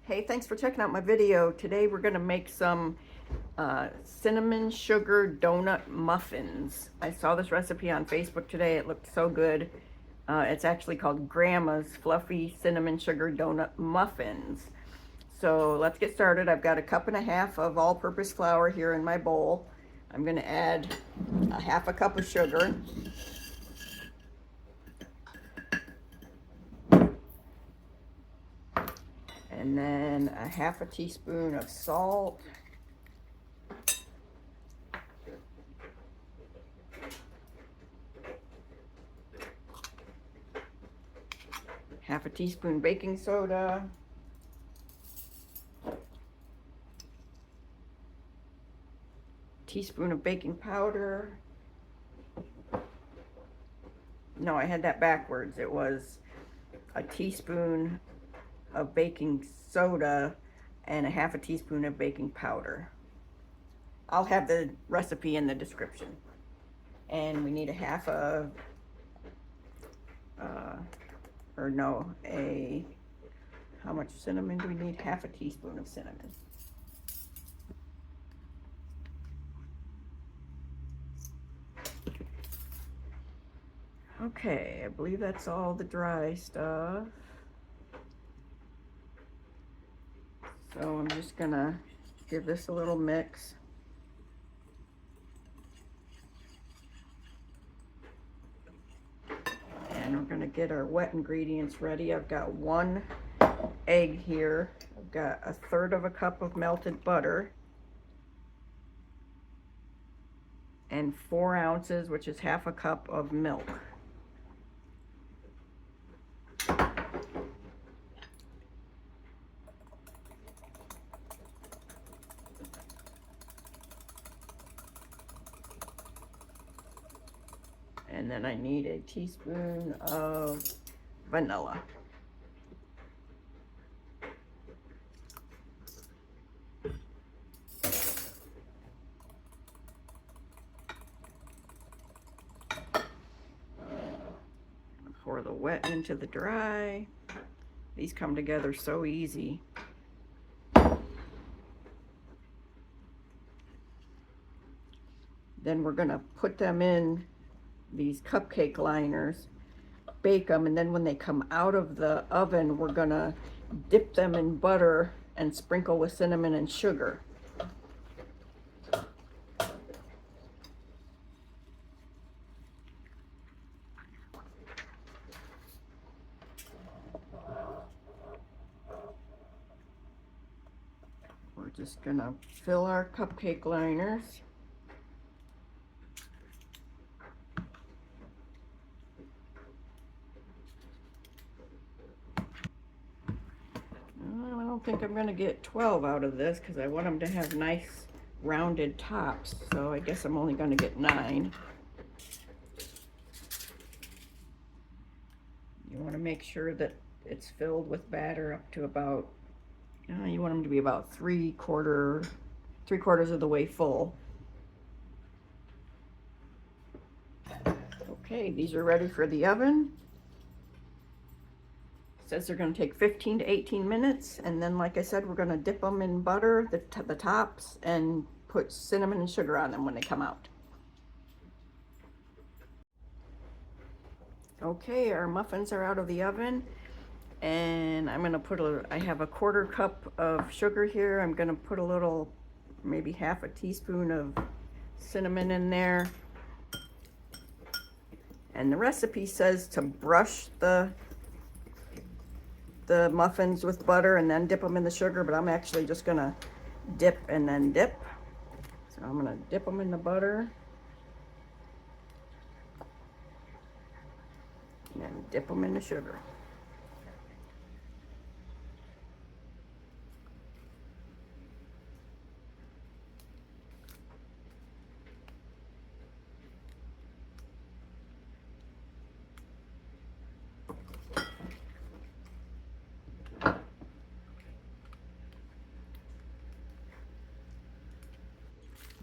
Hey, thanks for checking out my video. Today we're gonna make some cinnamon sugar donut muffins. I saw this recipe on Facebook today. It looked so good. It's actually called Grandma's Fluffy Cinnamon Sugar Donut Muffins. So let's get started. I've got a cup and a half of all-purpose flour here in my bowl. I'm gonna add a half a cup of sugar. And then a half a teaspoon of salt. Half a teaspoon baking soda. Teaspoon of baking powder. No, I had that backwards. It was a teaspoon of baking soda and a half a teaspoon of baking powder. I'll have the recipe in the description. And we need a half a, how much cinnamon do we need? Half a teaspoon of cinnamon. Okay, I believe that's all the dry stuff. So I'm just gonna give this a little mix. And we're gonna get our wet ingredients ready. I've got 1 egg here. I've got 1/3 of a cup of melted butter. And 4 ounces, which is half a cup of milk. And then I need a teaspoon of vanilla. Pour the wet into the dry. These come together so easy. Then we're gonna put them in these cupcake liners, bake them, and then when they come out of the oven, we're gonna dip them in butter and sprinkle with cinnamon and sugar. We're just gonna fill our cupcake liners. I don't think I'm gonna get 12 out of this because I want them to have nice rounded tops, so I guess I'm only gonna get 9. You want to make sure that it's filled with batter up to about, you want them to be about 3/4 of the way full. Okay, these are ready for the oven. Says they're going to take 15 to 18 minutes, and then like I said, we're going to dip them in butter, the tops, and put cinnamon and sugar on them when they come out. Okay, our muffins are out of the oven, and I'm going to put I have a 1/4 cup of sugar here. I'm going to put a little, maybe half a teaspoon of cinnamon in there. And the recipe says to brush the muffins with butter and then dip them in the sugar, but I'm actually just gonna dip and then dip. So I'm gonna dip them in the butter and then dip them in the sugar.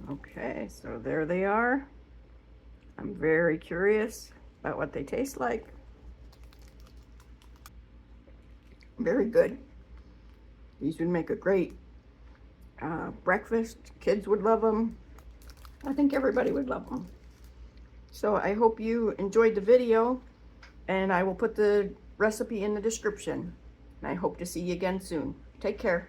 Okay, so there they are. I'm very curious about what they taste like. Very good. These would make a great breakfast. Kids would love them. I think everybody would love them. So I hope you enjoyed the video, and I will put the recipe in the description. And I hope to see you again soon. Take care.